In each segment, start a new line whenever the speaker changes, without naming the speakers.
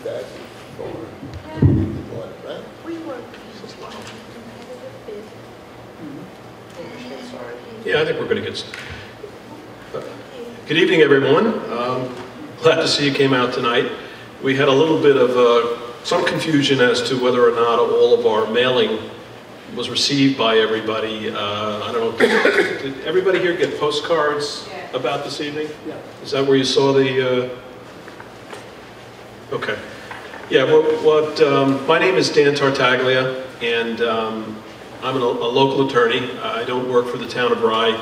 right?
We were
Yeah, I think we're going to get started. Good evening, everyone. Glad to see you came out tonight. We had a little bit of some confusion as to whether or not all of our mailing was received by everybody. I don't know, did everybody here get postcards about this evening?
Yeah.
Is that where you saw the, okay. Yeah, my name is Dan Tartaglia, and I'm a local attorney. I don't work for the town of Rye.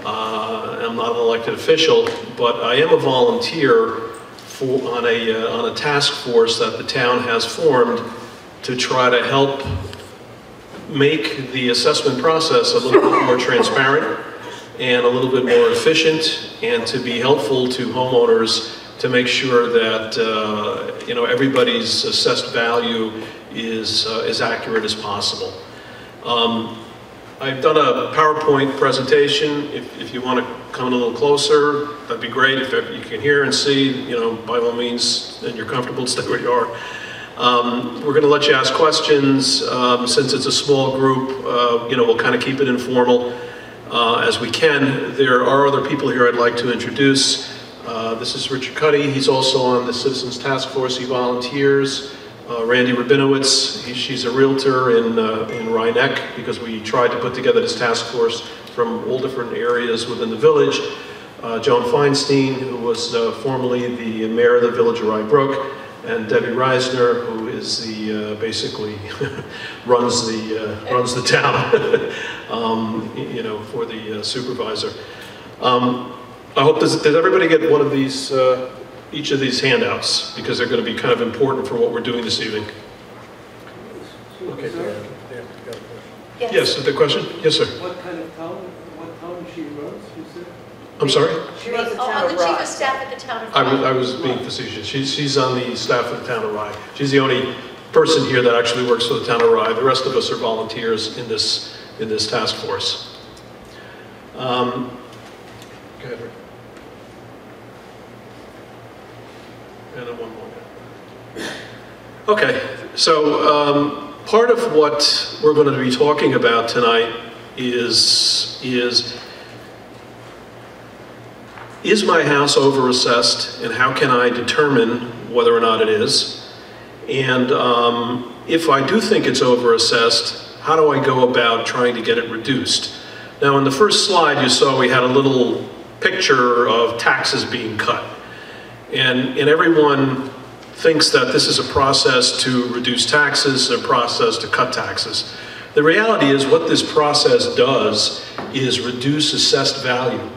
I'm not an elected official, but I am a volunteer on a task force that the town has formed to try to help make the assessment process a little bit more transparent and a little bit more efficient, and to be helpful to homeowners to make sure that everybody's assessed value is as accurate as possible. I've done a PowerPoint presentation. If you want to come in a little closer, that'd be great. If you can hear and see, by all means, and you're comfortable, stay where you are. We're going to let you ask questions. Since it's a small group, we'll kind of keep it informal as we can. There are other people here I'd like to introduce. This is Richard Cuddy. He's also on the Citizens Task Force. He volunteers. Randy Rabinowitz, she's a realtor in Rye Neck, because we tried to put together this task force from all different areas within the village. Joan Feinstein, who was formerly the mayor of the village of Rye Brook, and Debbie Reisner, who is the basically runs the town, for the supervisor. I hope did everybody get one of these? Each of these handouts, because they're going to be kind of important for what we're doing this evening. Okay. Yes, the question? Yes, sir.
What town she runs, you said?
I'm sorry?
She runs the town of Rye. I'm the chief of staff at the town of Rye.
I was being facetious. She's on the staff of the town of Rye. She's the only person here that actually works for the town of Rye. The rest of us are volunteers in this task force. Go ahead, Rick. And then one more. Okay, so part of what we're going to be talking about tonight is my house overassessed, and how can I determine whether or not it is? And if I do think it's overassessed, how do I go about trying to get it reduced? Now, in the first slide you saw we had a little picture of taxes being cut. And everyone thinks that this is a process to reduce taxes, a process to cut taxes. The reality is what this process does is reduce assessed value,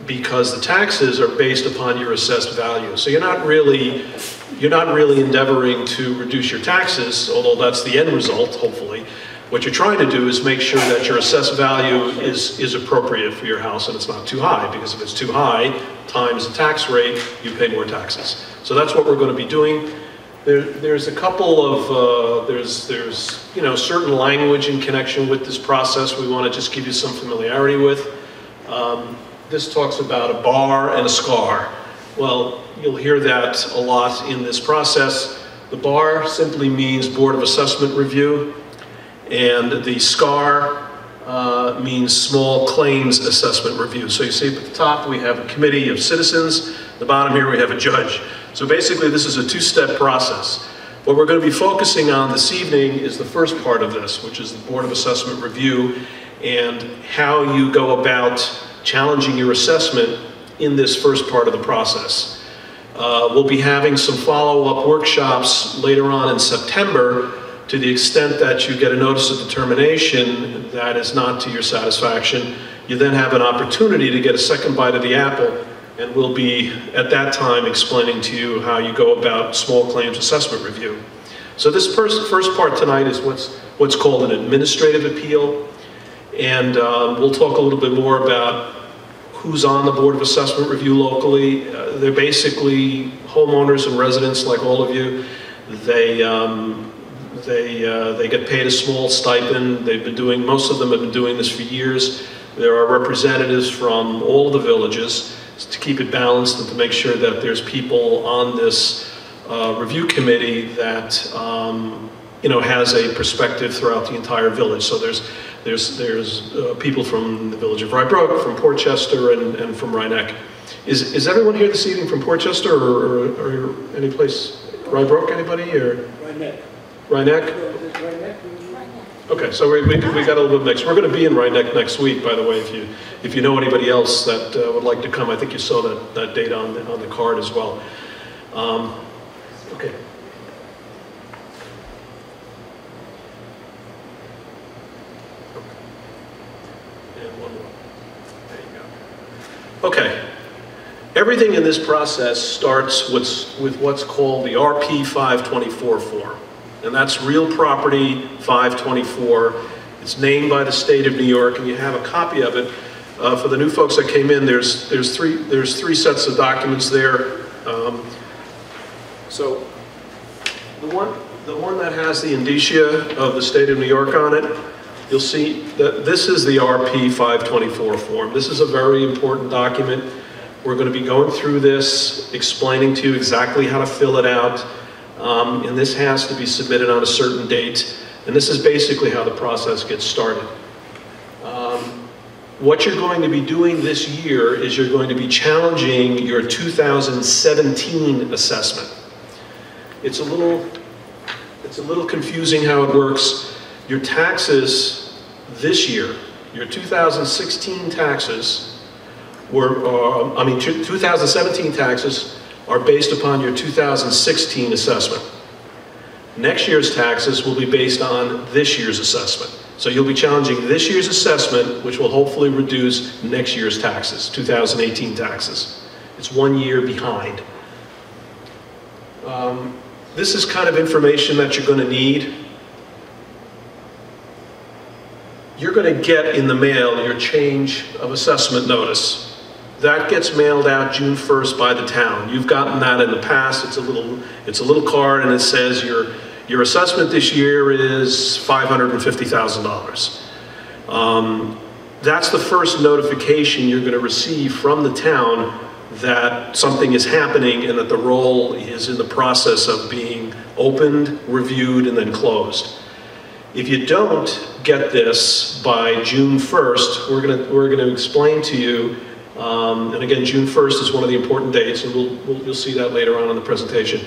because the taxes are based upon your assessed value. So you're not really endeavoring to reduce your taxes, although that's the end result, hopefully. What you're trying to do is make sure that your assessed value is appropriate for your house, and it's not too high, because if it's too high times the tax rate, you pay more taxes. So that's what we're going to be doing. There's a couple of, there's certain language in connection with this process we want to just give you some familiarity with. This talks about a bar and a SCAR. Well, you'll hear that a lot in this process. The bar simply means Board of Assessment Review, and the SCAR means Small Claims Assessment Review. So you see at the top we have a committee of citizens, at the bottom here we have a judge. So basically this is a two-step process. What we're going to be focusing on this evening is the first part of this, which is the Board of Assessment Review, and how you go about challenging your assessment in this first part of the process. We'll be having some follow-up workshops later on in September. To the extent that you get a notice of determination that is not to your satisfaction, you then have an opportunity to get a second bite of the apple, and we'll be at that time explaining to you how you go about small claims assessment review. So this first part tonight is what's called an administrative appeal, and we'll talk a little bit more about who's on the Board of Assessment Review locally. They're basically homeowners and residents like all of you. They get paid a small stipend. Most of them have been doing this for years. There are representatives from all the villages to keep it balanced and to make sure that there's people on this review committee that has a perspective throughout the entire village. So there's people from the village of Rye from Portchester, and from Rye Neck. Is everyone here this evening from Portchester or any place? Rye anybody, or?
Rye Neck.
Rye Neck?
Rye Neck?
Okay, so we got a little bit mixed. We're going to be in Rye Neck next week, by the way. If you know anybody else that would like to come, I think you saw that date on the card as well. Okay. And one more. There you go. Okay. Everything in this process starts with what's called the RP 524 form. And that's Real Property 524. It's named by the state of New York, and you have a copy of it. For the new folks that came in, there's three sets of documents there. So the one that has the indicia of the state of New York on it, you'll see that this is the RP 524 form. This is a very important document. We're going to be going through this, explaining to you exactly how to fill it out. And this has to be submitted on a certain date. And this is basically how the process gets started. What you're going to be doing this year is you're going to be challenging your 2017 assessment. It's a little confusing how it works. Your taxes this year, your 2016 taxes were, 2017 taxes are based upon your 2016 assessment. Next year's taxes will be based on this year's assessment. So you'll be challenging this year's assessment, which will hopefully reduce next year's taxes, 2018 taxes. It's 1 year behind. This is kind of information that you're going to need. You're going to get in the mail your change of assessment notice. That gets mailed out June 1st by the town. You've gotten that in the past. It's a little card, and it says your assessment this year is $550,000. That's the first notification you're going to receive from the town that something is happening and that the roll is in the process of being opened, reviewed, and then closed. If you don't get this by June 1st, we're going to explain to you, and again, June 1st is one of the important dates, and you'll see that later on in the presentation.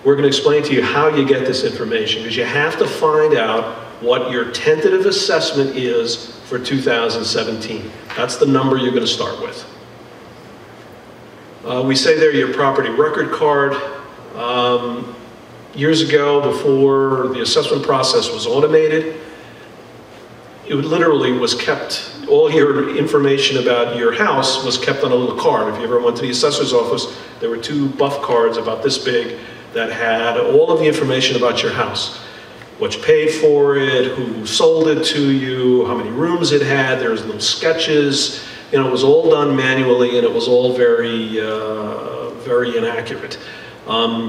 We're going to explain to you how you get this information, because you have to find out what your tentative assessment is for 2017. That's the number you're going to start with. We say there your property record card. Years ago, before the assessment process was automated, it literally was kept, all your information about your house was kept on a little card. If you ever went to the assessor's office, there were 2 buff cards about this big that had all of the information about your house. What you paid for it, who sold it to you, how many rooms it had. There was little sketches. It was all done manually, and it was all very, very inaccurate.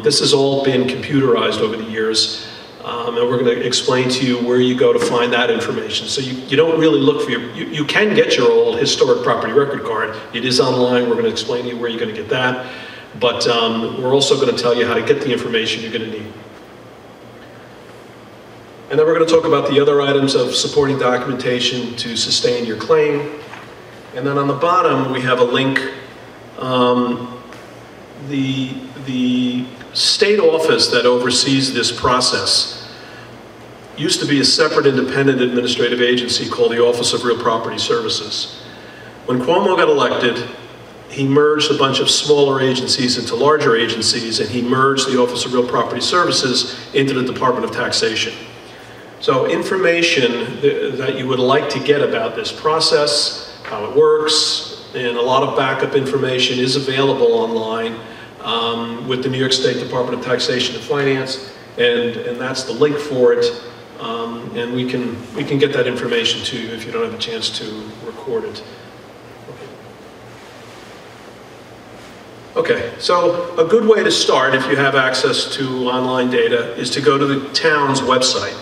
This has all been computerized over the years, and we're going to explain to you where you go to find that information. So you don't really look for you can get your old historic property record card. It is online. We're going to explain to you where you're going to get that. But we're also going to tell you how to get the information you're going to need. And then we're going to talk about the other items of supporting documentation to sustain your claim. And then on the bottom, we have a link. The state office that oversees this process used to be a separate independent administrative agency called the Office of Real Property Services. When Cuomo got elected, he merged a bunch of smaller agencies into larger agencies, and he merged the Office of Real Property Services into the Department of Taxation. So information that you would like to get about this process, how it works, and a lot of backup information is available online with the New York State Department of Taxation and Finance, and that's the link for it. And we can get that information to you if you don't have a chance to record it. Okay, so a good way to start, if you have access to online data, is to go to the town's website.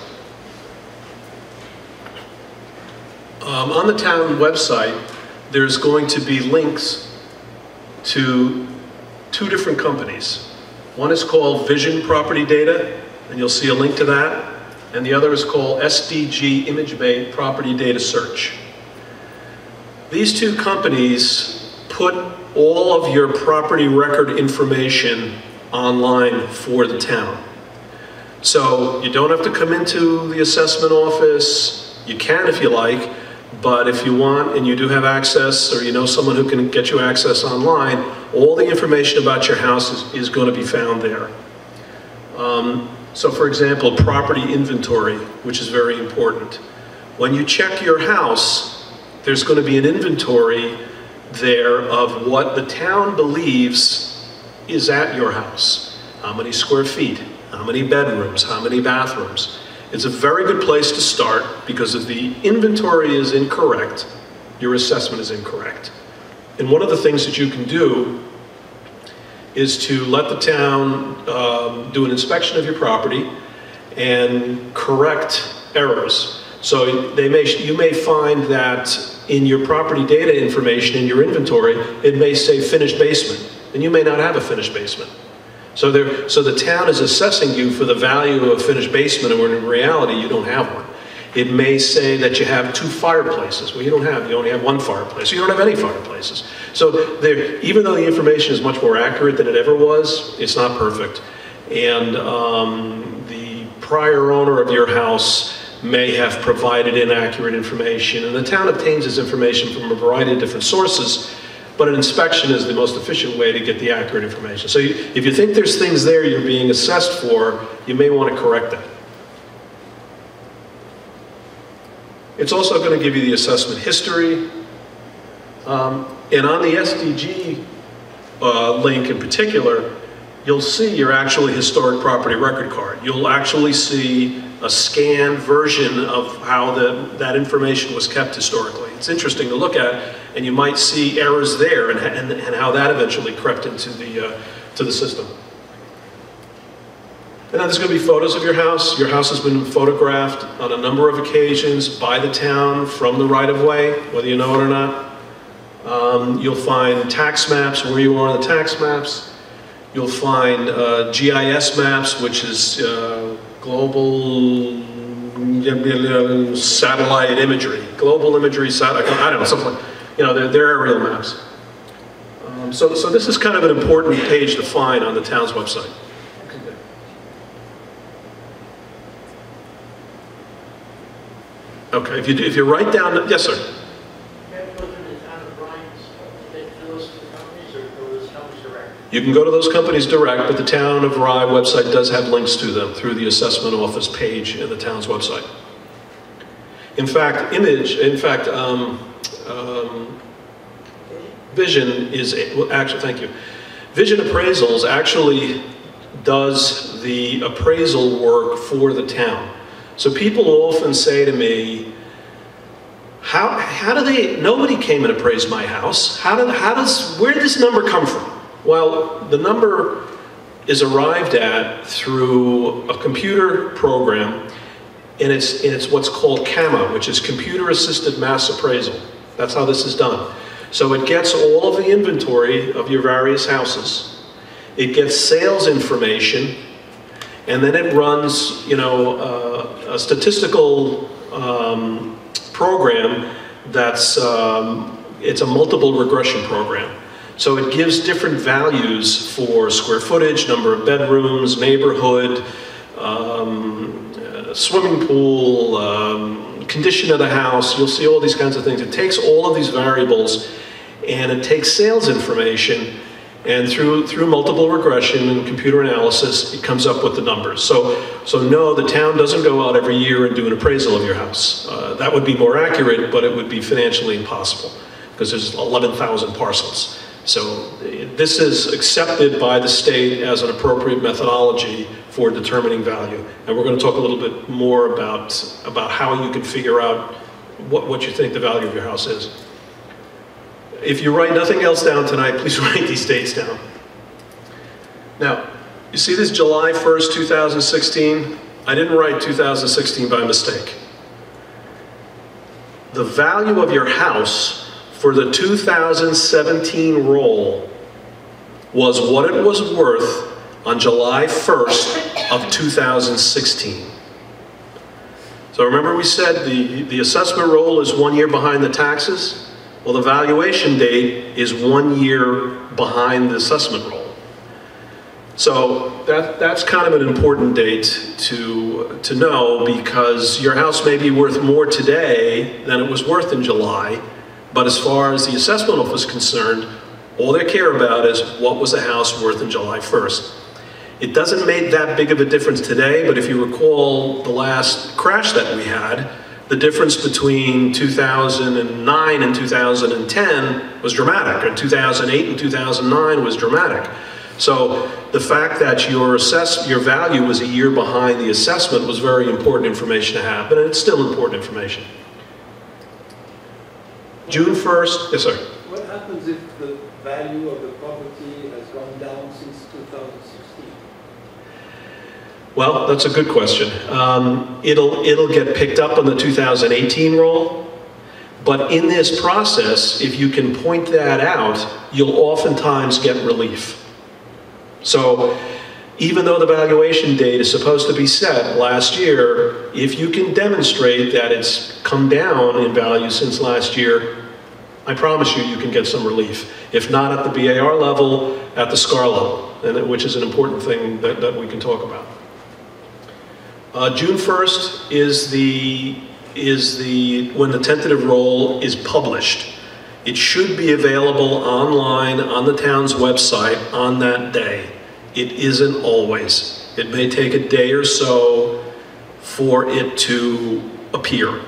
On the town website, there's going to be links to 2 different companies. One is called Vision Property Data, and you'll see a link to that. And the other is called SDG Image-Based Property Data Search. These two companies put all of your property record information online for the town. So you don't have to come into the assessment office. You can if you like, but if you want and you do have access, or you know someone who can get you access online, all the information about your house is going to be found there. So for example, property inventory, which is very important. When you check your house, there's going to be an inventory there of what the town believes is at your house. How many square feet, how many bedrooms, how many bathrooms. It's a very good place to start, because if the inventory is incorrect, your assessment is incorrect. And one of the things that you can do is to let the town do an inspection of your property and correct errors. So you may find that in your property data information in your inventory, it may say finished basement, and you may not have a finished basement. So the town is assessing you for the value of a finished basement, when in reality you don't have one. It may say that you have 2 fireplaces. Well, you only have 1 fireplace. You don't have any fireplaces. So even though the information is much more accurate than it ever was, it's not perfect. And the prior owner of your house may have provided inaccurate information, and the town obtains this information from a variety of different sources, but an inspection is the most efficient way to get the accurate information. So if you think there's things there you're being assessed for, you may want to correct that. It's also going to give you the assessment history. And on the SDG link in particular, you'll see your actually historic property record card. You'll actually see a scanned version of how that information was kept historically. It's interesting to look at, and you might see errors there and how that eventually crept into the system. And then there's going to be photos of your house. Your house has been photographed on a number of occasions by the town from the right-of-way, whether you know it or not. You'll find tax maps, where you are on the tax maps. You'll find GIS maps, which is global satellite imagery. Global imagery satellite, I don't know, something like, they're aerial maps. So this is kind of an important page to find on the town's website. Okay, if you write down, yes, sir.
You have to go through the town of Ryan's to get to those companies, or go to those companies direct?
You can go to those companies direct, but the Town of Rye website does have links to them through the assessment office page in the town's website. In fact, Vision is, actually, thank you. Vision Appraisals actually does the appraisal work for the town. So people often say to me, how do they, nobody came and appraised my house. Where did this number come from? Well, the number is arrived at through a computer program, and it's what's called CAMA, which is Computer Assisted Mass Appraisal. That's how this is done. So it gets all of the inventory of your various houses. It gets sales information, and then it runs, a statistical program that's, it's a multiple regression program. So it gives different values for square footage, number of bedrooms, neighborhood, swimming pool, condition of the house. You'll see all these kinds of things. It takes all of these variables and it takes sales information, and through multiple regression and computer analysis, it comes up with the numbers. So no, the town doesn't go out every year and do an appraisal of your house. That would be more accurate, but it would be financially impossible because there's 11,000 parcels. So this is accepted by the state as an appropriate methodology for determining value. And we're going to talk a little bit more about how you can figure out what you think the value of your house is. If you write nothing else down tonight, please write these dates down. Now, you see this July 1st, 2016? I didn't write 2016 by mistake. The value of your house for the 2017 roll was what it was worth on July 1st of 2016. So remember we said the assessment roll is 1 year behind the taxes? Well, the valuation date is 1 year behind the assessment roll. So that's kind of an important date to know, because your house may be worth more today than it was worth in July, but as far as the assessment office is concerned, all they care about is what was the house worth in July 1st. It doesn't make that big of a difference today, but if you recall the last crash that we had, the difference between 2009 and 2010 was dramatic, and 2008 and 2009 was dramatic. So the fact that your value was a year behind the assessment was very important information to have, and it's still important information. June 1st, yes sir?
What happens if the value of the property has gone down since 2016?
Well, that's a good question. It'll get picked up on the 2018 roll, but in this process, if you can point that out, you'll oftentimes get relief. So even though the valuation date is supposed to be set last year, if you can demonstrate that it's come down in value since last year, I promise you, you can get some relief. If not at the BAR level, at the SCAR level, which is an important thing that we can talk about. June 1st is when the tentative roll is published. It should be available online on the town's website on that day. It isn't always. It may take a day or so for it to appear.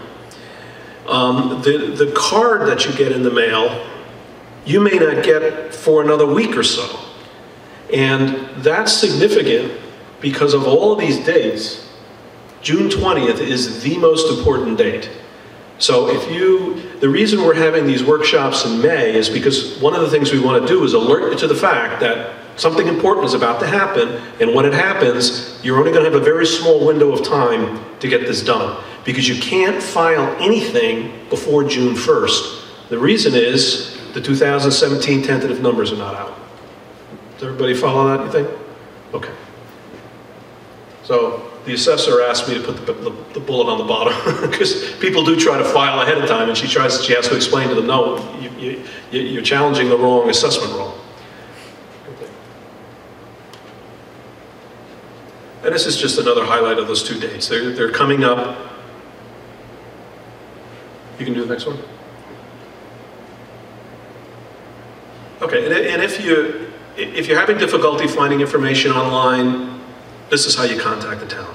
The card that you get in the mail, you may not get for another week or so. And that's significant because of all of these dates. June 20th is the most important date. So the reason we're having these workshops in May is because one of the things we want to do is alert you to the fact that something important is about to happen, and when it happens, you're only going to have a very small window of time to get this done, because you can't file anything before June 1st. The reason is the 2017 tentative numbers are not out. Does everybody follow that, you think? Okay. So the assessor asked me to put the bullet on the bottom because people do try to file ahead of time, and she has to explain to them, no, you're challenging the wrong assessment roll. And this is just another highlight of those 2 dates. They're coming up. You can do the next one. Okay, and if you're having difficulty finding information online, this is how you contact the town.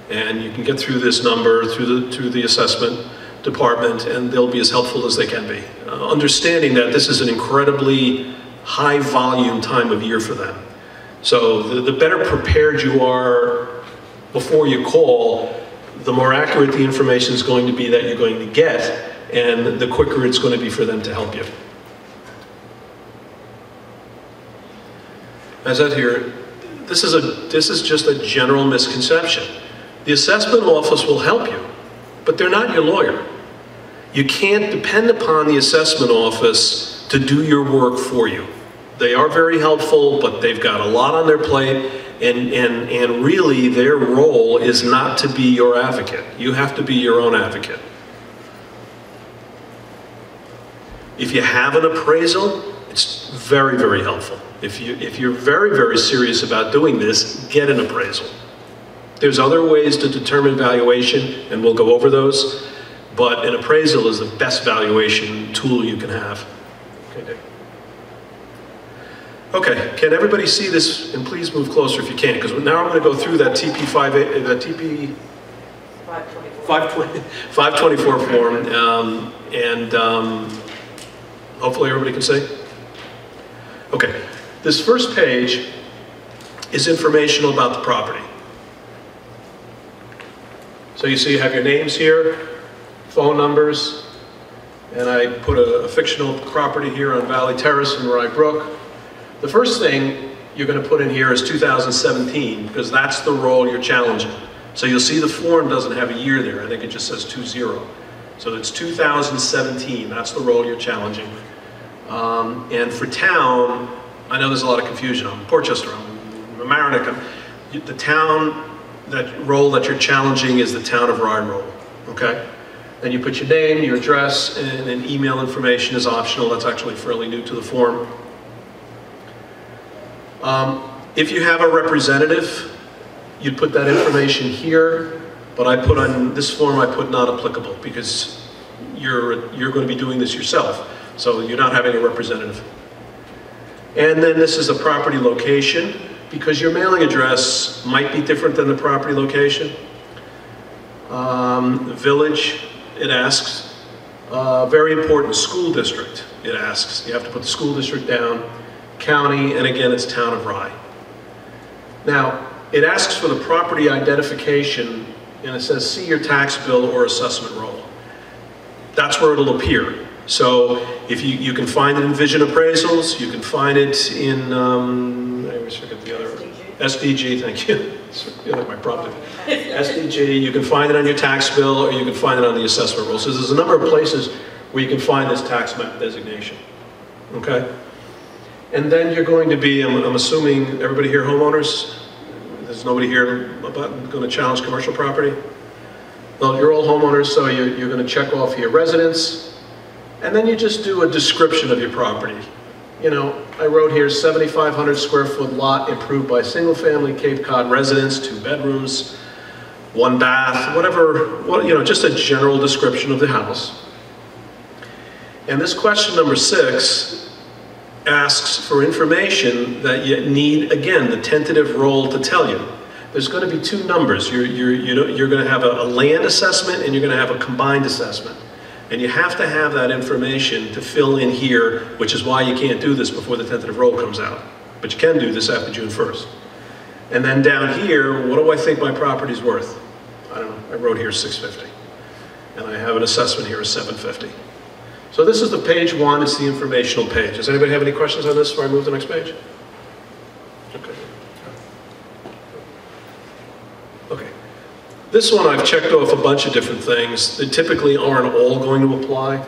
And you can get through this number, through the assessment department, and they'll be as helpful as they can be. Understanding that this is an incredibly high volume time of year for them. So the better prepared you are before you call, the more accurate the information is going to be that you're going to get, and the quicker it's going to be for them to help you. As I said here, this is just a general misconception. The assessment office will help you, but they're not your lawyer. You can't depend upon the assessment office to do your work for you. They are very helpful, but they've got a lot on their plate, and really their role is not to be your advocate. You have to be your own advocate. If you have an appraisal, it's very, very helpful. If you're very, very serious about doing this, get an appraisal. There's other ways to determine valuation, and we'll go over those, but an appraisal is the best valuation tool you can have. Okay, Dave. Okay, can everybody see this? And please move closer if you can, because now I'm going to go through that TP 524 form, and hopefully everybody can see. Okay, this first page is informational about the property. So you see you have your names here, phone numbers, and I put a fictional property here on Valley Terrace in Rye Brook. The first thing you're going to put in here is 2017, because that's the roll you're challenging. So you'll see the form doesn't have a year there. I think it just says 20. So it's 2017. That's the roll you're challenging. And for town, I know there's a lot of confusion on Portchester. Mamaroneck. The town, that role that you're challenging is the town of Rye role, okay? Then you put your name, your address, and then email information is optional. That's actually fairly new to the form. If you have a representative, you'd put that information here, but I put on this form, I put not applicable because you're going to be doing this yourself, so you're not having a representative. And then this is the property location, because your mailing address might be different than the property location. Village, it asks. Very important, school district, it asks. You have to put the school district down. County, and again, it's town of Rye. Now, it asks for the property identification, and it says, see your tax bill or assessment roll. That's where it'll appear. So if you can find it in Vision Appraisals, you can find it in, I always forget the other, SDG, thank you. You're like my prompt. SDG, you can find it on your tax bill, or you can find it on the assessment roll. So there's a number of places where you can find this tax map designation, okay? And then you're going to be, I'm assuming, everybody here homeowners? There's nobody here going to challenge commercial property? Well, you're all homeowners, so you're going to check off here residence, and then you just do a description of your property. You know, I wrote here 7,500 square foot lot improved by single family Cape Cod residence, 2 bedrooms, 1 bath, whatever, you know, just a general description of the house. And this question number 6 asks for information that you need, again, the tentative roll to tell you. There's going to be 2 numbers. You're going to have a land assessment and you're going to have a combined assessment. And you have to have that information to fill in here, which is why you can't do this before the tentative roll comes out. But you can do this after June 1st. And then down here, what do I think my property's worth? I don't know, I wrote here 650. And I have an assessment here of 750. So this is the page 1, it's the informational page. Does anybody have any questions on this before I move to the next page? Okay. Okay. This one I've checked off a bunch of different things that typically aren't all going to apply.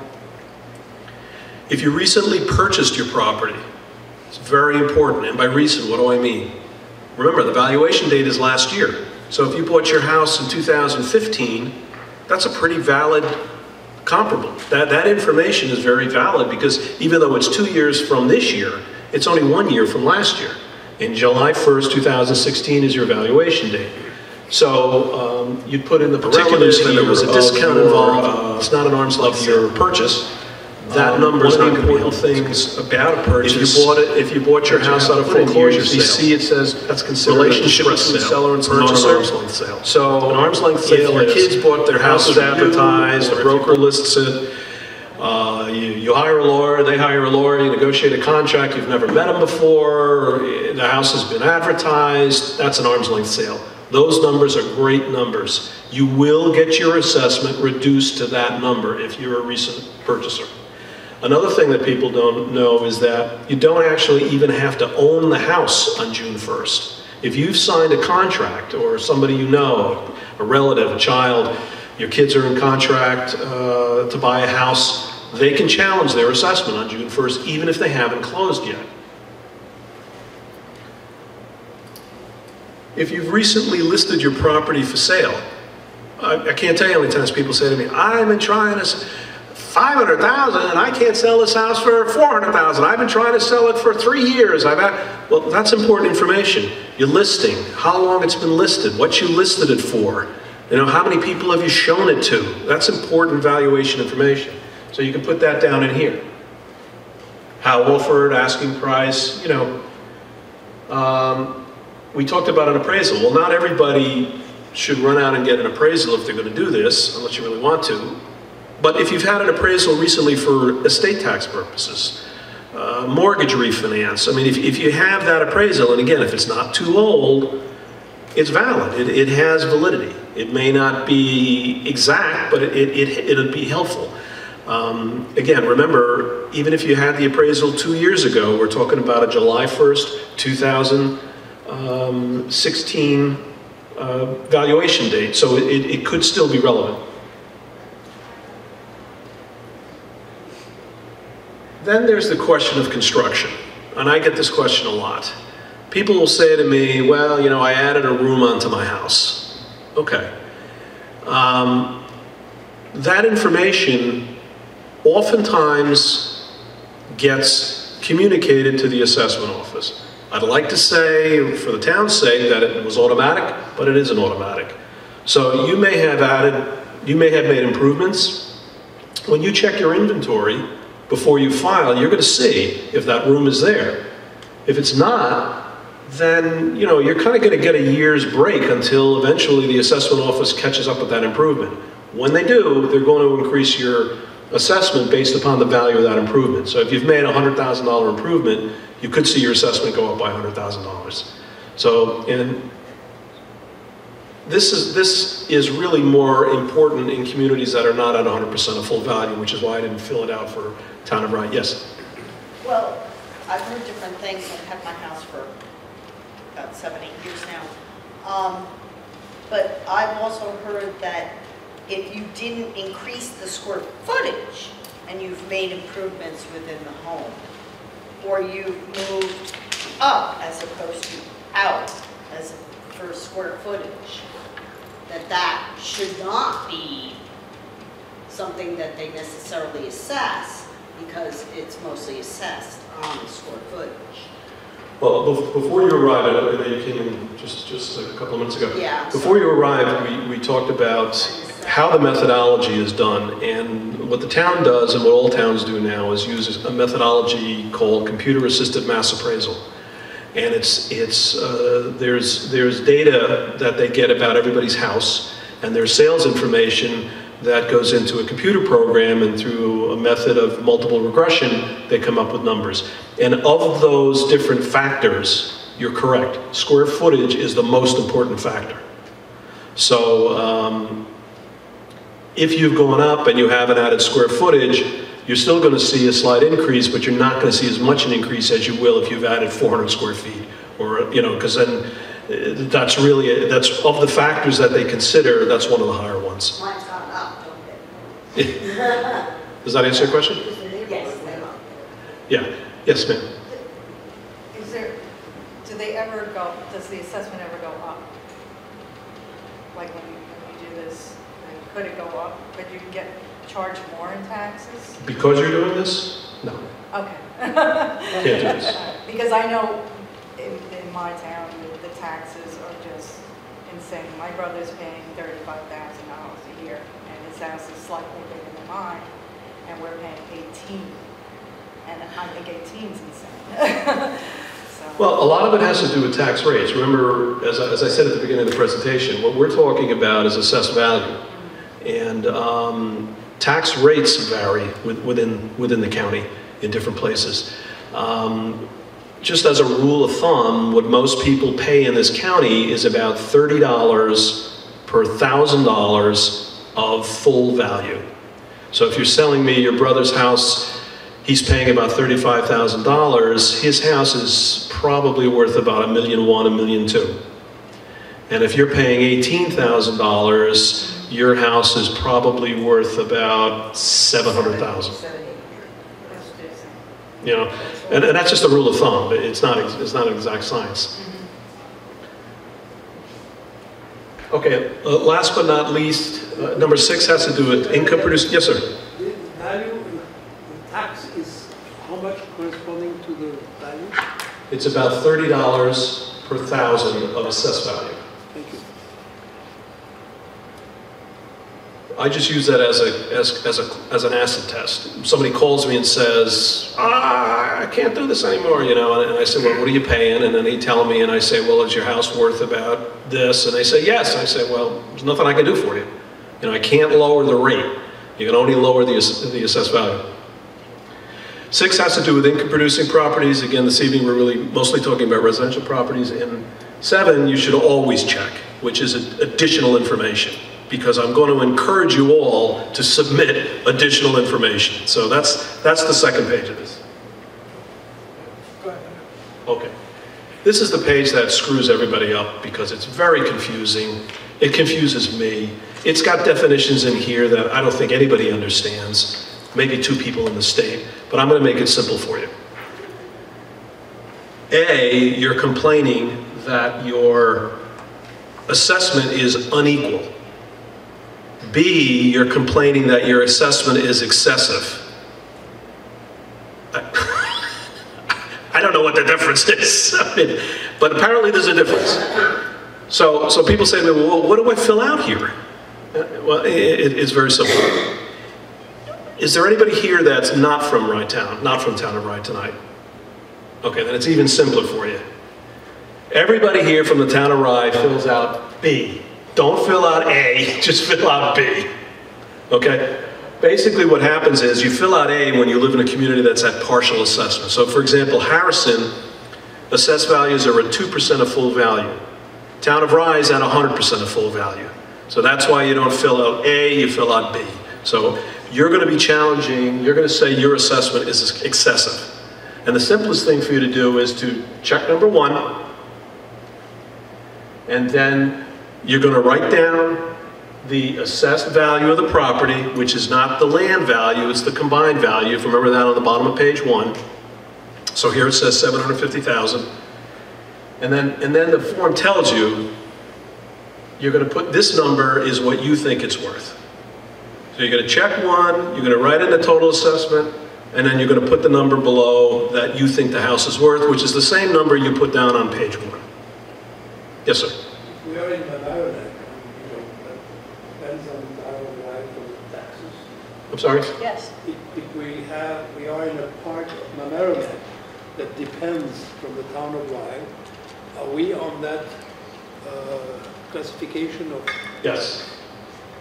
If you recently purchased your property, it's very important. And by recent, what do I mean? Remember, the valuation date is last year. So if you bought your house in 2015, that's a pretty valid comparable. That information is very valid because even though it's 2 years from this year, it's only 1 year from last year. And July 1st, 2016 is your valuation date. So you'd put in the particulars that there was a discount involved. It's not an arm's length your purchase. That number is not going to be helpful. Things about a purchase. If you bought your house out of foreclosure, you see it says that's considered relationship between the seller and purchaser. Arm's length sale. So an arm's length sale, your kids bought their house is advertised, the broker lists it. You hire a lawyer, they hire a lawyer, you negotiate a contract, you've never met them before, the house has been advertised, that's an arm's length sale. Those numbers are great numbers. You will get your assessment reduced to that number if you're a recent purchaser. Another thing that people don't know is that you don't actually even have to own the house on June 1st. If you've signed a contract, or somebody you know, a relative, a child, your kids are in contract to buy a house, they can challenge their assessment on June 1st, even if they haven't closed yet. If you've recently listed your property for sale, I can't tell you how many times people say to me, I've been trying this, $500,000 and I can't sell this house for $400,000. I've been trying to sell it for 3 years. Well, that's important information. Your listing, how long it's been listed, what you listed it for, you know, how many people have you shown it to? That's important valuation information. So you can put that down in here. How offered, asking price, you know. We talked about an appraisal. Well, not everybody should run out and get an appraisal if they're going to do this, unless you really want to. But if you've had an appraisal recently for estate tax purposes, mortgage refinance, I mean, if you have that appraisal, and again, if it's not too old, it's valid. It has validity. It may not be exact, but it'll be helpful. Again, remember, even if you had the appraisal 2 years ago, we're talking about a July 1st, 2016 valuation date, so it could still be relevant. Then there's the question of construction, and I get this question a lot. People will say to me, well, you know, I added a room onto my house. Okay. That information oftentimes gets communicated to the assessment office. I'd like to say, for the town's sake, that it was automatic, but it isn't automatic. So you may have made improvements. When you check your inventory before you file, you're going to see if that room is there. If it's not, then you know you're kind of going to get a year's break until eventually the assessment office catches up with that improvement. When they do, they're going to increase your assessment based upon the value of that improvement. So if you've made a $100,000 improvement, you could see your assessment go up by $100,000. So this is really more important in communities that are not at 100% of full value, which is why I didn't fill it out for Town of Rye. Yes?
Well, I've heard different things. I've had my house for about 7, 8 years now. But I've also heard that if you didn't increase the square footage and you've made improvements within the home, or you've moved up as opposed to out as for square footage, that should not be something that they necessarily assess, because it's mostly assessed on the square footage.
Well, before you arrived, I know you came in just a couple of minutes ago.
Yeah.
Before you arrived, we talked about how the methodology is done, and what the town does and what all towns do now is use a methodology called computer-assisted mass appraisal. And there's data that they get about everybody's house, and there's sales information that goes into a computer program, and through a method of multiple regression, they come up with numbers. And of those different factors, you're correct. Square footage is the most important factor. So if you've gone up and you haven't added square footage, you're still going to see a slight increase, but you're not going to see as much an increase as you will if you've added 400 square feet. Or, you know, because then that's of the factors that they consider, that's one of the higher ones.
Mine's gone up, don't it?
Does that answer your question?
Yes.
Yeah. Yes, ma'am.
Does the assessment ever go up? Like when you do this, could it go up, but you can get charged more in taxes?
Because you're doing this? No.
Okay.
Can't do this.
Because I know in my town, the taxes are just insane. My brother's paying $35,000 a year, and his house is slightly bigger than mine, and we're paying 18. And I think 18 is insane.
Well, a lot of it has to do with tax rates. Remember, as I said at the beginning of the presentation, what we're talking about is assessed value. And tax rates vary within the county in different places. Just as a rule of thumb, what most people pay in this county is about $30 per $1,000 of full value. So if you're selling me your brother's house, he's paying about $35,000. His house is probably worth about $1.1 million, $1.2 million. And if you're paying $18,000, your house is probably worth about $700,000. You know, and that's just a rule of thumb. It's not an exact science. Okay, last but not least, number 6 has to do with income producing. Yes, sir.
The value, the tax is how much corresponding to the value?
It's about $30 per $1,000 of assessed value.
Thank you.
I just use that as an acid test. Somebody calls me and says, I can't do this anymore, you know, and I say, well, what are you paying? And then they tell me, and I say, well, is your house worth about this? And they say, yes. I say, well, there's nothing I can do for you. You know, I can't lower the rate. You can only lower the assessed value. 6 has to do with income producing properties. Again, this evening we're really mostly talking about residential properties. And 7, you should always check, which is additional information, because I'm going to encourage you all to submit additional information. So that's the second page of this. Okay. This is the page that screws everybody up because it's very confusing. It confuses me. It's got definitions in here that I don't think anybody understands. Maybe 2 people in the state, but I'm going to make it simple for you. A, you're complaining that your assessment is unequal. B, you're complaining that your assessment is excessive. I don't know what the difference is, I mean, but apparently there's a difference. So people say to me, well, what do I fill out here? Well, it's very simple. Is there anybody here that's not from Rye Town, not from town of Rye tonight? Okay, then it's even simpler for you. Everybody here from the town of Rye fills out B. Don't fill out A, just fill out B. Okay? Basically what happens is you fill out A when you live in a community that's at partial assessment. So for example, Harrison, assessed values are at 2% of full value. Town of Rye is at 100% of full value. So that's why you don't fill out A, you fill out B. So you're going to be challenging, you're going to say your assessment is excessive. And the simplest thing for you to do is to check number 1, and then you're going to write down the assessed value of the property, which is not the land value, it's the combined value. If you remember that on the bottom of page 1. So here it says $750,000. And then the form tells you, you're going to put this number is what you think it's worth. So you're going to check 1, you're going to write in the total assessment, and then you're going to put the number below that you think the house is worth, which is the same number you put down on page 1. Yes, sir?
We are in an island, that depends on our life for the taxes.
I'm sorry?
Yes.
If we are in a part of Mamaroneck that depends from the town of Rye, are we on that classification of
Yes.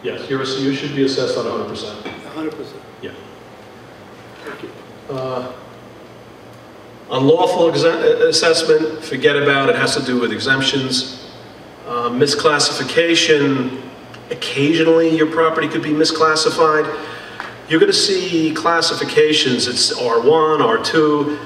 Yes, you should be assessed on 100%.
100%?
Yeah.
Thank you.
Unlawful assessment, forget about it, has to do with exemptions. Misclassification, occasionally your property could be misclassified. You're going to see classifications, it's R1, R2.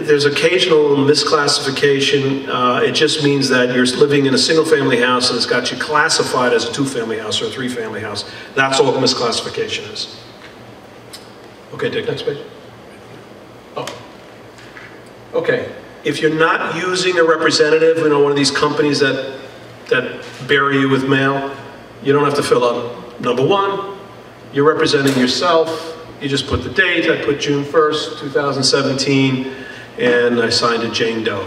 There's occasional misclassification. It just means that you're living in a single-family house and it's got you classified as a 2-family house or a 3-family house. That's all misclassification is. Okay, Dick, next page. Oh. Okay, if you're not using a representative, one of these companies that bury you with mail, you don't have to fill out number 1. You're representing yourself. You just put the date. I put June 1st, 2017, and I signed it Jane Doe.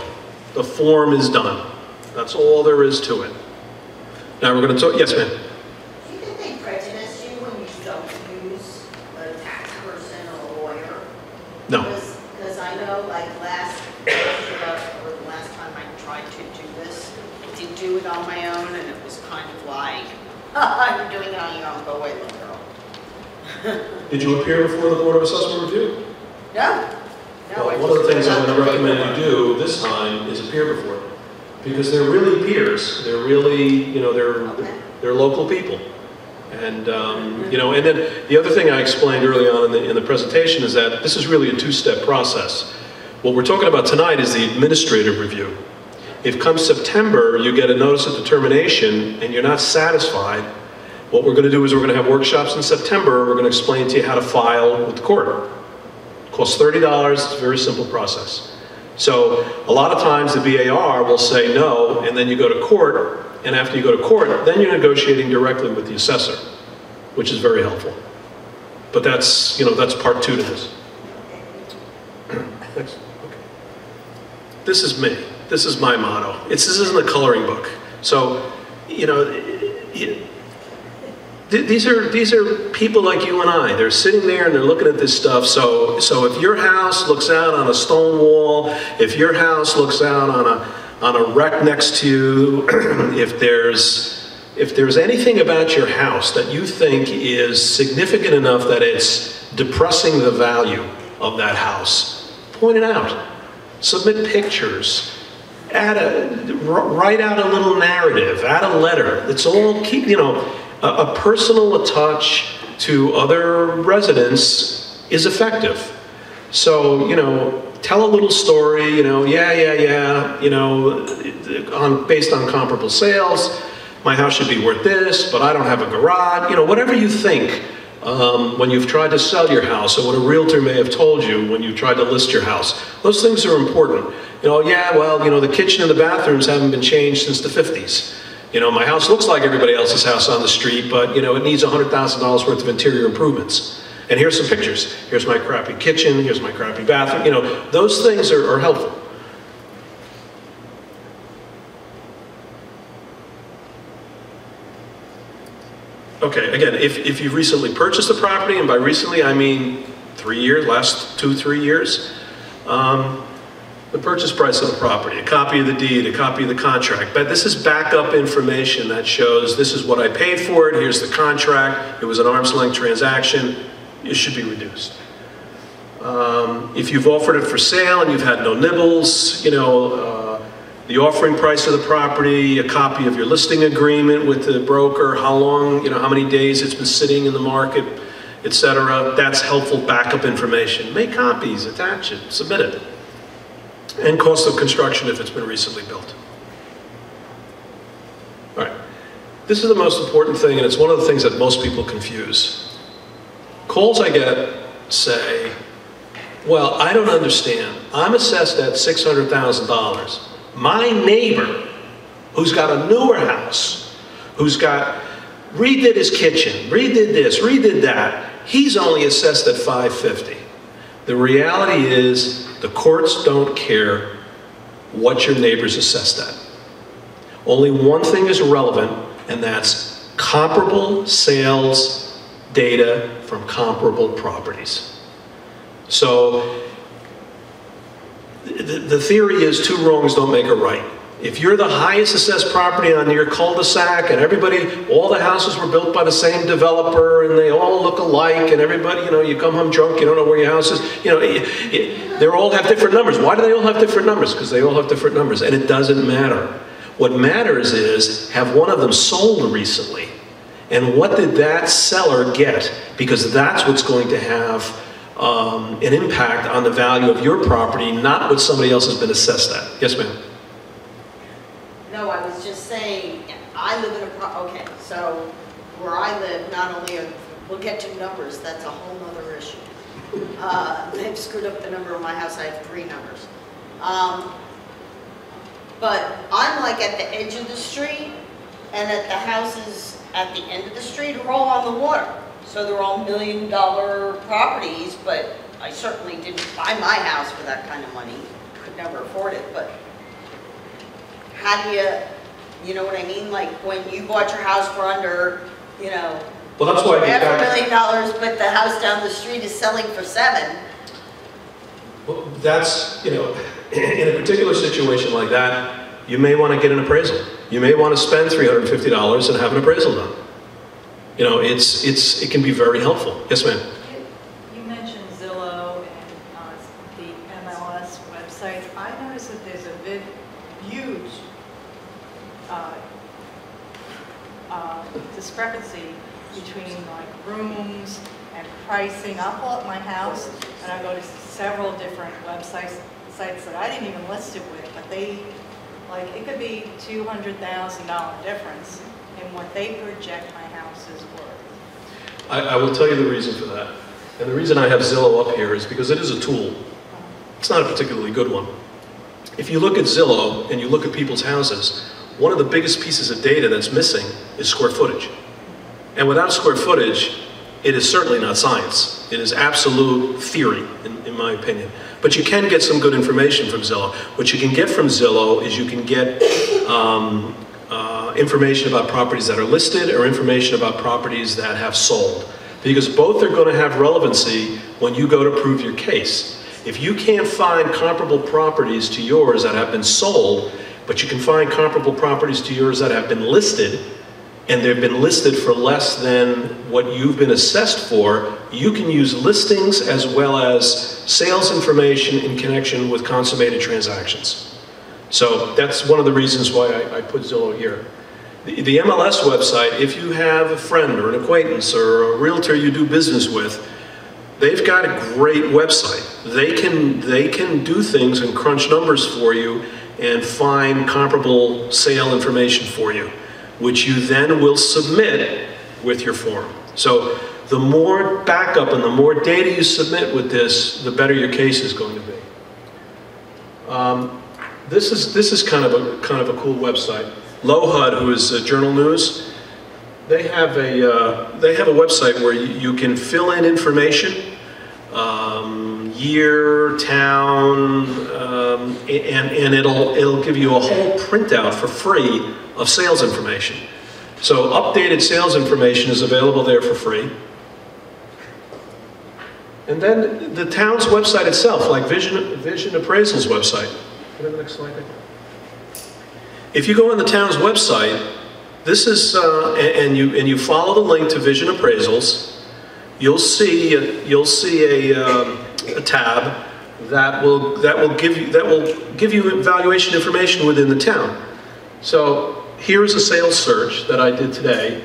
The form is done. That's all there is to it. Now we're going to talk, yes, ma'am?
Do you think they prejudice you when you don't use a tax person or a lawyer?
No.
Because I know, like last time I tried to do this, I did do it on my own, and it was kind of like, I'm doing it on your own, go away, little girl.
Did you appear before the Board of Assessment Review?
No. No,
Well, one of the things I'm going to recommend you do this time is appear before them. Because they're really peers. They're really, they're local people. And, and then the other thing I explained early on in the presentation is that this is really a 2-step process. What we're talking about tonight is the administrative review. If come September, you get a notice of determination and you're not satisfied, what we're going to do is we're going to have workshops in September. We're going to explain to you how to file with the court. It costs $30. It's a very simple process. So a lot of times the BAR will say no, and then you go to court, and after you go to court, then you're negotiating directly with the assessor, which is very helpful. But that's, that's part 2 to this. Next. Okay. This is me. This is my motto. This isn't a coloring book. So, these are people like you and I. They're sitting there and they're looking at this stuff. So if your house looks out on a stone wall, if your house looks out on a wreck next to you, if there's anything about your house that you think is significant enough that it's depressing the value of that house, point it out. Submit pictures. Write out a little narrative. Add a letter. It's all a personal touch to other residents is effective. So, tell a little story, based on comparable sales, my house should be worth this, but I don't have a garage, whatever you think when you've tried to sell your house, or what a realtor may have told you when you tried to list your house. Those things are important. Yeah, well, the kitchen and the bathrooms haven't been changed since the 50s. My house looks like everybody else's house on the street, but, it needs $100,000 worth of interior improvements. And here's some pictures. Here's my crappy kitchen, here's my crappy bathroom. Those things are helpful. Okay, again, if you've recently purchased a property, and by recently I mean 3 years, last 2-3 years, the purchase price of the property, a copy of the deed, a copy of the contract. But this is backup information that shows this is what I paid for it, here's the contract, it was an arm's length transaction, it should be reduced. If you've offered it for sale and you've had no nibbles, the offering price of the property, a copy of your listing agreement with the broker, how long, how many days it's been sitting in the market, etc. That's helpful backup information. Make copies, attach it, submit it. And cost of construction if it's been recently built. All right. This is the most important thing, and it's one of the things that most people confuse. Calls I get say, well, I don't understand. I'm assessed at $600,000. My neighbor, who's got a newer house, who's redid his kitchen, redid this, redid that, he's only assessed at $550,000. The reality is the courts don't care what your neighbor's assessed at. Only one thing is relevant, and that's comparable sales data from comparable properties. So the theory is 2 wrongs don't make a right. If you're the highest assessed property on your cul-de-sac and all the houses were built by the same developer and they all look alike and everybody, you come home drunk, you don't know where your house is, they all have different numbers. Why do they all have different numbers? Because they all have different numbers, and it doesn't matter. What matters is, have one of them sold recently? And what did that seller get? Because that's what's going to have an impact on the value of your property, not what somebody else has been assessed at. Yes, ma'am?
No, I was just saying, I live in okay, so where I live, not only, we'll get to numbers, that's a whole other issue. They've screwed up the number of my house, I have 3 numbers. But I'm like at the edge of the street, and at the houses at the end of the street are all on the water. So they're all $1 million properties, but I certainly didn't buy my house for that kind of money. Could never afford it, but how do you know what I mean? Like when you bought your house for under,
well, that's why
$500,000, but the house down the street is selling for $7.
Well, that's, in a particular situation like that, you may want to get an appraisal. You may want to spend $350 and have an appraisal done. It can be very helpful. Yes, ma'am?
You mentioned Zillow and the MLS websites. I noticed that there's a huge discrepancy between like rooms and pricing. I'll pull up my house and I go to several different websites that I didn't even list it with, but it could be $200,000 difference in what they project my house is worth.
I will tell you the reason for that. And the reason I have Zillow up here is because it is a tool. It's not a particularly good one. If you look at Zillow and you look at people's houses, one of the biggest pieces of data that's missing is square footage. And without square footage, it is certainly not science. It is absolute theory, in my opinion. But you can get some good information from Zillow. What you can get from Zillow is you can get information about properties that are listed or information about properties that have sold. Because both are going to have relevancy when you go to prove your case. If you can't find comparable properties to yours that have been sold, but you can find comparable properties to yours that have been listed, and they've been listed for less than what you've been assessed for, you can use listings as well as sales information in connection with consummated transactions. So that's one of the reasons why I put Zillow here. The MLS website, if you have a friend or an acquaintance or a realtor you do business with, they've got a great website. They can do things and crunch numbers for you and find comparable sale information for you, which you then will submit with your form. So the more backup and the more data you submit with this, the better your case is going to be. This is kind of a cool website. LoHUD, who is Journal News, they have a website where you can fill in information, year, town, and it'll give you a whole printout for free of sales information. So updated sales information is available there for free. And then the town's website itself, like Vision Appraisal's website. Can I have the next slide? If you go on the town's website, this is and you follow the link to Vision Appraisals, you'll see a tab that will give you evaluation information within the town. So here is a sales search that I did today.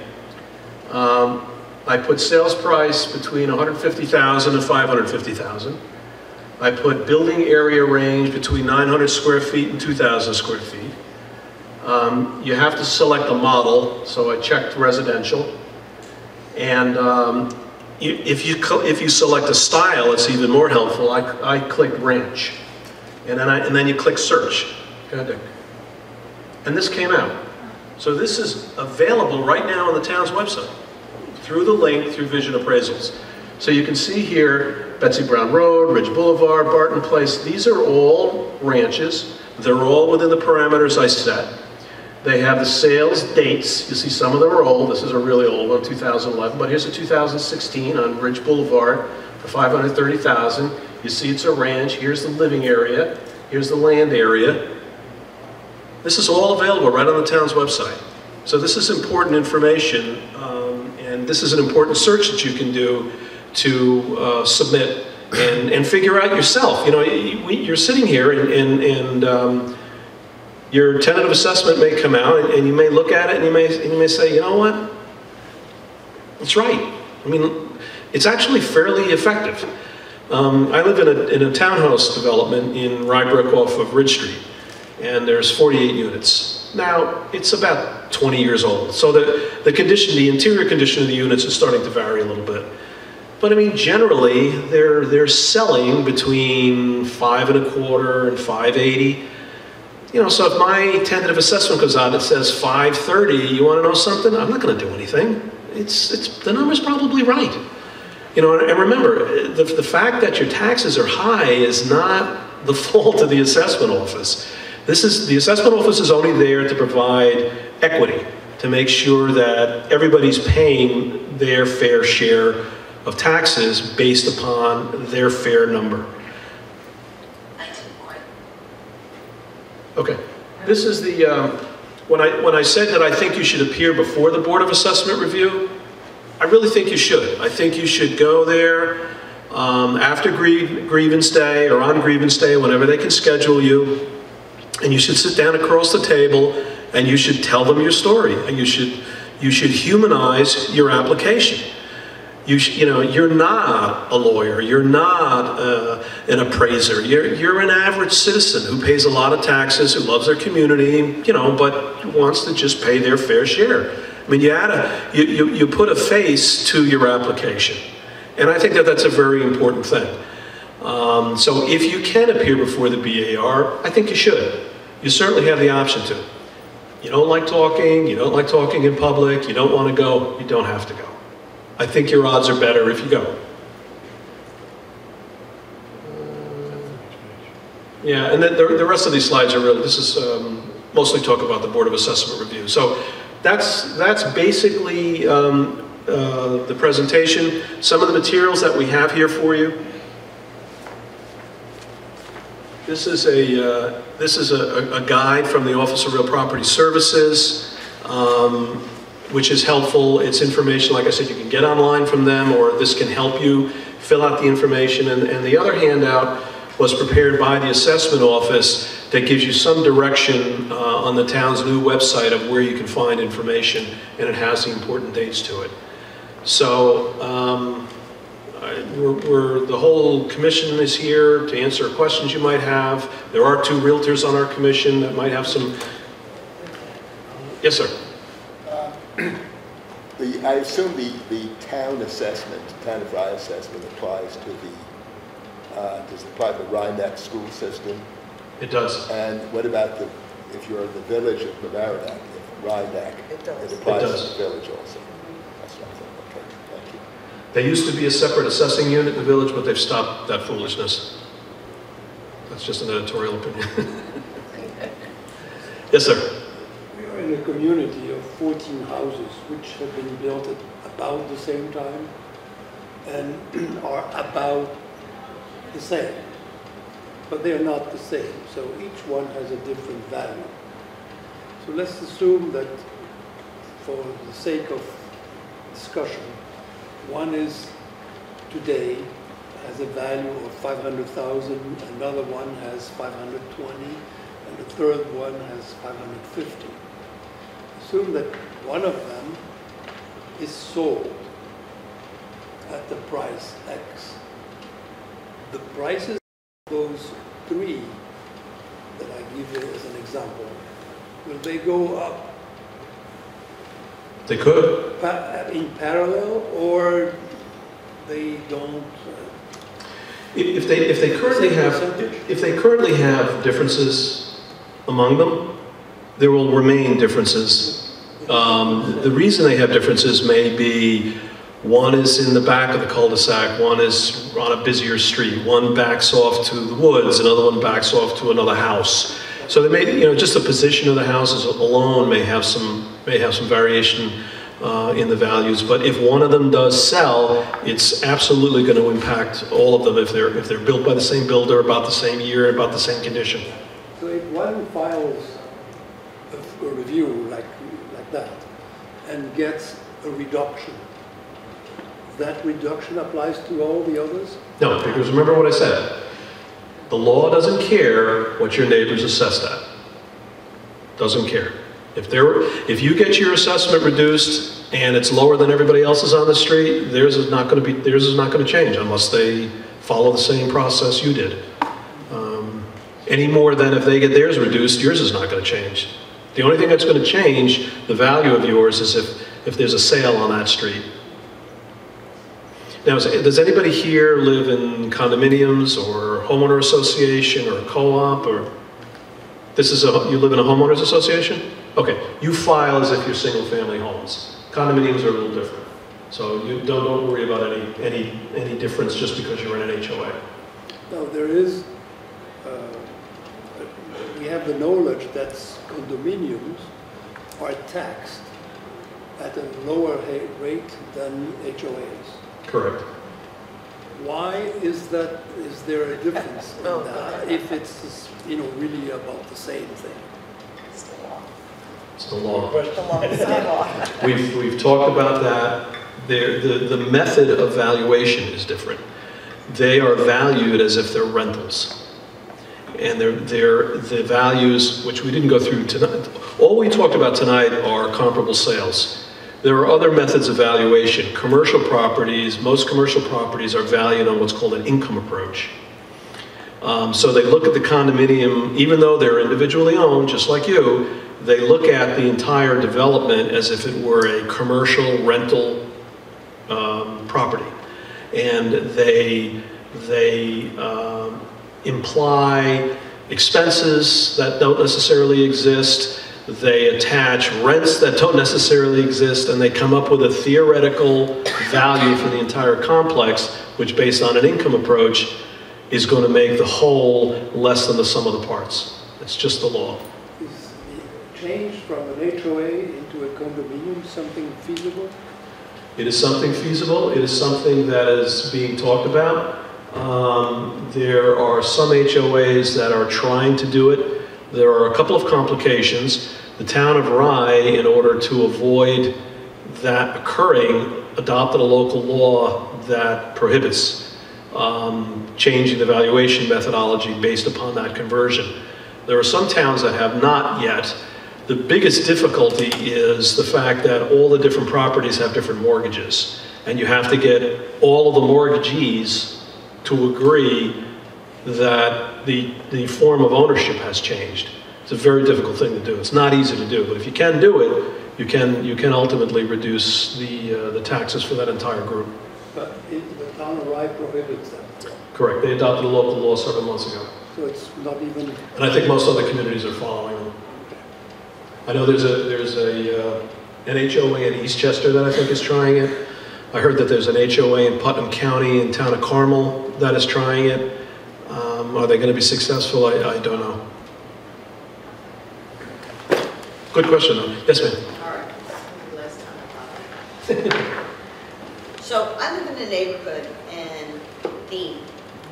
I put sales price between 150,000 and 550,000. I put building area range between 900 square feet and 2,000 square feet. You have to select a model, so I checked residential. And if you select a style, it's even more helpful. I clicked ranch, and then you click search. Go ahead, Dick. And this came out. So this is available right now on the town's website through the link through Vision Appraisals. So you can see here Betsy Brown Road, Ridge Boulevard, Barton Place. These are all ranches. They're all within the parameters I set. They have the sales dates. You see some of them are old. This is a really old one, 2011. But here's a 2016 on Ridge Boulevard for 530,000. You see it's a ranch. Here's the living area. Here's the land area. This is all available right on the town's website. So this is important information, and this is an important search that you can do to submit and figure out yourself. You know, you're sitting here and your tentative assessment may come out, and you may look at it and you may say, you know what, it's right. I mean, it's actually fairly effective. I live in a townhouse development in Rye off of Ridge Street, and there's 48 units. Now, it's about 20 years old, so the interior condition of the units is starting to vary a little bit. But I mean, generally, they're selling between 5.25 and 580. You know, so if my tentative assessment goes out and it says 530, you want to know something? I'm not going to do anything. The number's probably right. You know, and remember, the fact that your taxes are high is not the fault of the assessment office. The assessment office is only there to provide equity, to make sure that everybody's paying their fair share of taxes based upon their fair number. Okay, this is the, when I said that I think you should appear before the Board of Assessment Review, I really think you should. I think you should go there after grievance day or on grievance day, whenever they can schedule you, and you should sit down across the table and you should tell them your story, and you should humanize your application. You know, you're not a lawyer, you're not an appraiser, you're an average citizen who pays a lot of taxes, who loves their community, you know, but wants to just pay their fair share. I mean, you put a face to your application, and I think that that's a very important thing. So if you can appear before the BAR, I think you should. You certainly have the option to. You don't like talking in public, you don't want to go, you don't have to go. I think your odds are better if you go. Yeah, and then the rest of these slides are really, this is mostly talk about the Board of Assessment Review. So that's basically the presentation. Some of the materials that we have here for you. This is a guide from the Office of Real Property Services, which is helpful. It's information, like I said, you can get online from them, or this can help you fill out the information. And the other handout was prepared by the assessment office that gives you some direction on the town's new website of where you can find information, and it has the important dates to it. So the whole commission is here to answer questions you might have. There are 2 realtors on our commission that might have some. Yes, sir.
I assume the town assessment, town of Rye assessment applies to does it apply to the Rye Neck school system?
It does.
And what about if you're in the village of Mamaroneck, if Rye Neck?
It does.
It applies
It
to
does.
the village also. That's what I thought. Okay, thank you.
There used to be a separate assessing unit in the village, but they've stopped that foolishness. That's just an editorial opinion. Yes, sir.
We are in a community of 14 houses which have been built at about the same time and are about the same, but they are not the same. So each one has a different value. So let's assume that for the sake of discussion, one is today has a value of 500,000, another one has 520, and the third one has 550. Assume that one of them is sold at the price X. The prices of those three that I give you as an example, will they go up
They could.
in parallel, or they don't?
If they currently have differences among them, there will remain differences. The reason they have differences may be one is in the back of the cul-de-sac, one is on a busier street, one backs off to the woods, another one backs off to another house. So they may, just the position of the houses alone may have some variation in the values. But if one of them does sell, it's absolutely going to impact all of them if they're built by the same builder, about the same year, about the same condition.
So if one files a review like that and gets a reduction, that reduction applies to all the others?
No, because remember what I said. The law doesn't care what your neighbor's assessed at. Doesn't care. If you get your assessment reduced and it's lower than everybody else's on the street, theirs is not going to change unless they follow the same process you did. Any more than if they get theirs reduced, yours is not going to change. The only thing that's going to change the value of yours is if there's a sale on that street. Now, does anybody here live in condominiums or homeowner association or co-op, or you live in a homeowners association? Okay, you file as if you're single-family homes. Condominiums are a little different, so you don't worry about any difference just because you're in an HOA.
Now there is, we have the knowledge that condominiums are taxed at a lower rate than HOAs.
Correct.
Why is that? Is there a difference in that if it's really about the same thing?
It's the law.
It's the law.
The law is the law.
We've talked about that. The method of valuation is different. They are valued as if they're rentals. And the values, which we didn't go through tonight, all we talked about tonight are comparable sales. There are other methods of valuation. Most commercial properties are valued on what's called an income approach. So they look at the condominium, even though they're individually owned, just like you, they look at the entire development as if it were a commercial rental property. And they imply expenses that don't necessarily exist. They attach rents that don't necessarily exist, and they come up with a theoretical value for the entire complex, which based on an income approach is going to make the whole less than the sum of the parts. It's just the law.
Is the change from an HOA into a condominium something feasible?
It is something feasible. It is something that is being talked about. There are some HOAs that are trying to do it. There are a couple of complications. The town of Rye, in order to avoid that occurring, adopted a local law that prohibits changing the valuation methodology based upon that conversion. There are some towns that have not yet. The biggest difficulty is the fact that all the different properties have different mortgages, and you have to get all of the mortgagees to agree that the form of ownership has changed. It's a very difficult thing to do. It's not easy to do, but if you can do it, you can ultimately reduce the taxes for that entire group.
But the town of Rye prohibits that.
Correct. They adopted a local law several months ago.
So it's not even,
And I think most other communities are following them. I know there's an HOA in Eastchester that I think is trying it. I heard that there's an HOA in Putnam County in town of Carmel that is trying it. Are they going to be successful? I don't know. Good question though. Yes, ma'am.
All right, last time I thought. So I live in a neighborhood and the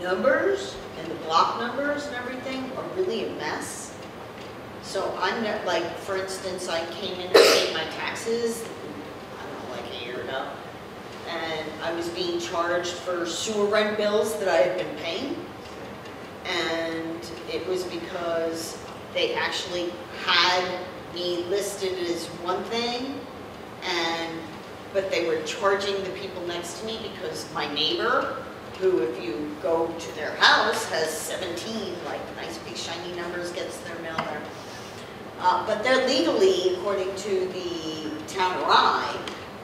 numbers and the block numbers and everything are really a mess. So I'm not, like, for instance, I came in and paid my taxes, I don't know, like a year ago, and I was being charged for sewer rent bills that I had been paying. And it was because they actually had me listed as one thing, but they were charging the people next to me because my neighbor, who if you go to their house has 17 like nice big shiny numbers, gets their mail there. But they're legally, according to the town of Rye,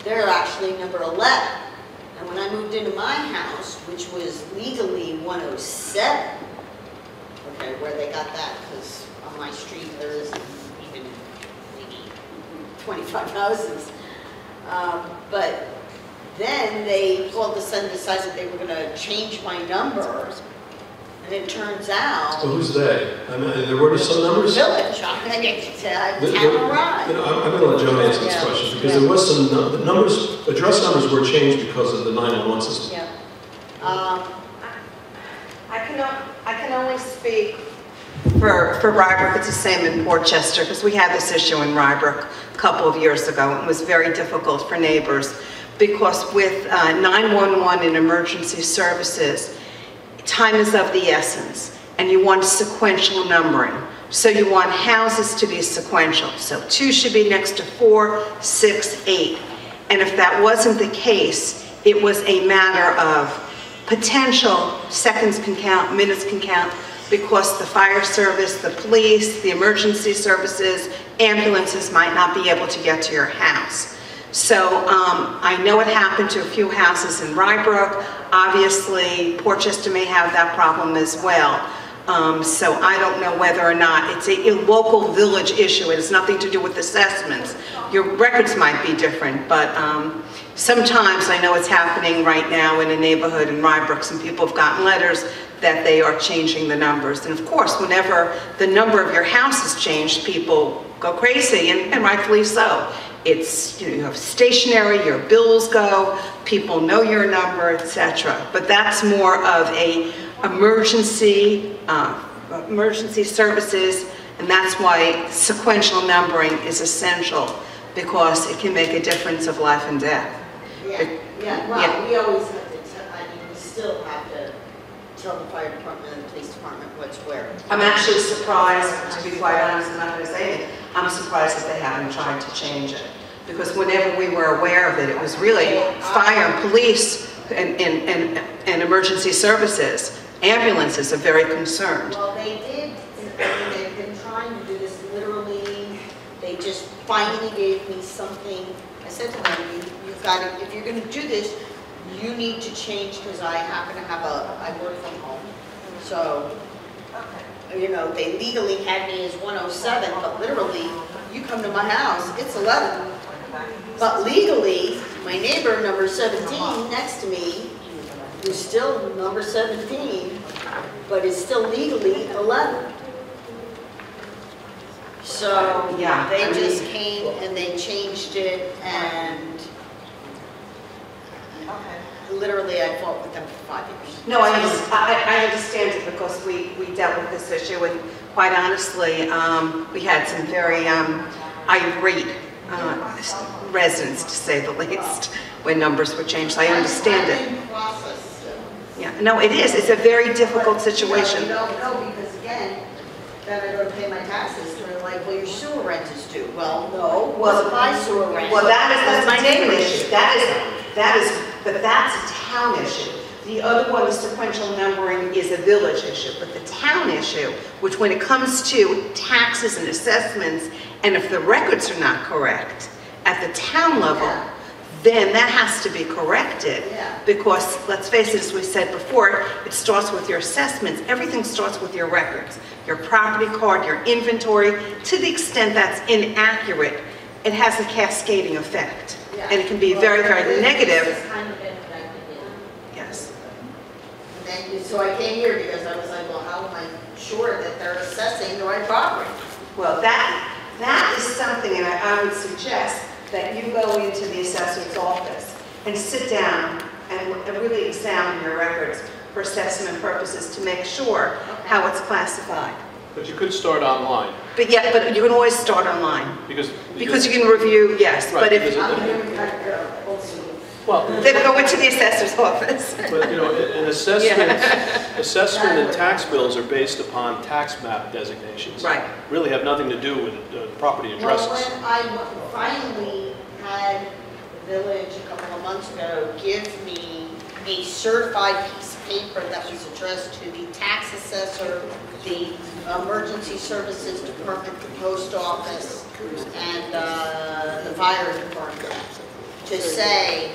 they're actually number 11. And when I moved into my house, which was legally 107, okay, where they got that, because on my street there isn't even maybe 25 houses. But then they all of a sudden decided they were going to change my number, and it turns out...
So who's they? I mean, there were some numbers?
Village, I'm going to get to town of Rye.
I'm going to let Joan answer this question, because there was some, the numbers, address numbers were changed because of the 911 system.
Yeah.
I can only speak for Rybrook. It's the same in Worcester, because we had this issue in Rybrook a couple of years ago. It was very difficult for neighbors because with 911 and emergency services, time is of the essence, and you want sequential numbering. So you want houses to be sequential. So 2 should be next to 4, 6, 8. And if that wasn't the case, it was a matter of potential seconds can count, minutes can count, because the fire service, the police, the emergency services, ambulances might not be able to get to your house. So I know it happened to a few houses in Rybrook. Obviously, Worcester may have that problem as well. So I don't know whether or not it's a local village issue. It has nothing to do with assessments. Your records might be different, but sometimes I know it's happening right now in a neighborhood in Rybrook. Some people have gotten letters that they are changing the numbers. And of course, whenever the number of your house is changed, people go crazy, and rightfully so. It's, you have stationary, your bills go, people know your number, etc. But that's more of a emergency services, and that's why sequential numbering is essential, because it can make a difference of life and death.
Yeah, well, we always have to tell, I mean, we still have to tell the fire department and the police department what's where.
I'm actually surprised, to be quite honest, I'm not going to say anything, I'm surprised that they haven't tried to change it. Because whenever we were aware of it, it was really fire, police, and emergency services. Ambulances are very concerned.
Well, they did, and they've been trying to do this literally. They just finally gave me something. I said to them, you've got to, if you're going to do this, you need to change, because I happen to have I work from home. So, you know, they legally had me as 107, but literally, you come to my house, it's 11. But legally, my neighbor, number 17, next to me, who's still number 17, but is still legally 11. So
Yeah,
they just came and they changed it, and literally I fought with them for 5 years.
No, I understand it, because we dealt with this issue, and quite honestly, we had some very irate residents, to say the least, when numbers were changed. So I understand it. Yeah, no, it is. It's a very difficult situation.
No, because again, then I go to pay my taxes, and they're like, well, your sewer rent is due. Well, no, wasn't my sewer rent.
Well, that's my neighbor issue. But that's a town issue. The other one, the sequential numbering, is a village issue. But the town issue, which when it comes to taxes and assessments, and if the records are not correct,
at the town level, then that has to be corrected.
Yeah.
Because, let's face it, as we said before, it starts with your assessments. Everything starts with your records, your property card, your inventory. To the extent that's inaccurate, it has a cascading effect.
Yeah.
And it can be very, very negative.
It's kind of been affected, yeah.
Yes.
Thank you. So I came here because I was like, well, how am I sure that they're assessing the right property?
Well, that is something, and I would suggest that you go into the assessor's office and sit down and really examine your records for assessment purposes to make sure how it's classified.
But you could start online,
But yeah, but you can always start online,
because
because you can review, yes,
Right,
but if,
well,
then go into the assessor's office.
but, you know, an assessment and tax bills are based upon tax map designations.
Right.
Really have nothing to do with property addresses.
Well, when I finally had the village a couple of months ago give me a certified piece of paper that was addressed to the tax assessor, the emergency services department, the post office, and the fire department, to say,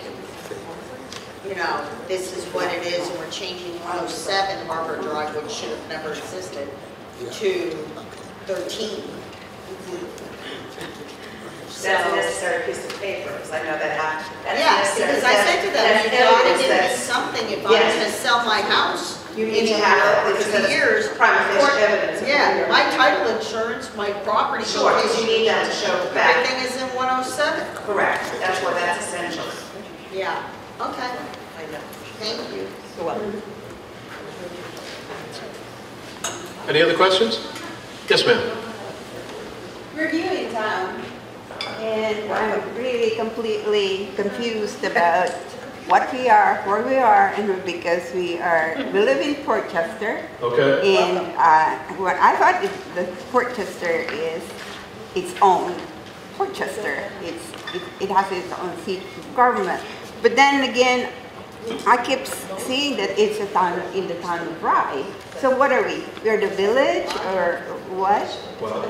you know, this is what it is, and we're changing 107 Harbor Drive, which should have never existed, to 13.
That's a necessary piece of paper, because I know that.
Yes, because I said to them, you gotta give me something if I'm
Yes.
gonna sell my house.
You need to have it, because
for years.
prima facie
Or-
evidence of
Yeah,
your-
my title insurance, my property.
Sure, because you need that to show the fact.
Everything is in 107.
Correct, that's why that's essential.
Yeah, okay,
I know.
thank you.
You're welcome.
Any other questions? Yes, ma'am.
Reviewing town, and I'm really completely confused about what we are, where we are, and because we live in Portchester,
Okay.
and what I thought the Portchester is its own Portchester. It has its own seat of government. But then again, I keep seeing that it's a town in the town of Rye. So what are we? We're the village or what?
Well,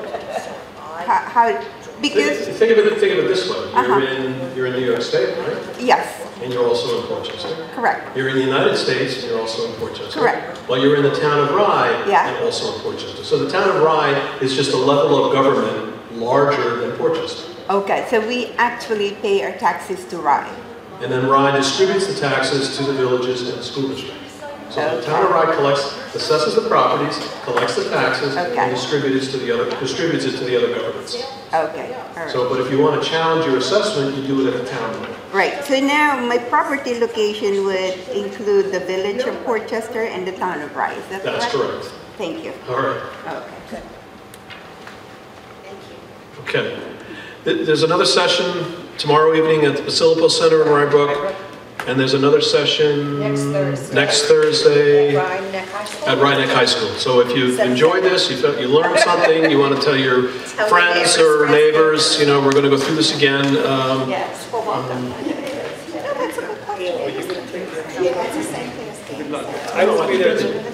How because
think of it this way.
Uh-huh.
You're in New York State, right?
yes,
And you're also in Portchester.
correct.
You're in the United States, and you're also in Portchester.
Correct.
Well, you're in the town of Rye,
Yeah.
and also in Portchester. So the town of Rye is just a level of government larger than Portchester.
Okay, so we actually pay our taxes to Rye.
And then Rye distributes the taxes to the villages and the school district. So the town of Rye assesses the properties, collects the taxes,
Okay.
and distributes it to the other governments.
Okay, all right.
So, but if you want to challenge your assessment, you do it at the town level.
Right, so now my property location would include the village of Portchester and the town of Rye, is that correct?
That's correct.
Thank you.
All right.
Okay.
Thank you.
Okay. There's another session tomorrow evening at the Basilico Center in Rybrook, and there's another session next Thursday at Rye Neck High School. So if you've enjoyed this, you felt you learned something, you want to tell your friends or neighbors, you know, we're going to go through this again.
Yes, well, welcome.
That's a good question.
I will be there too.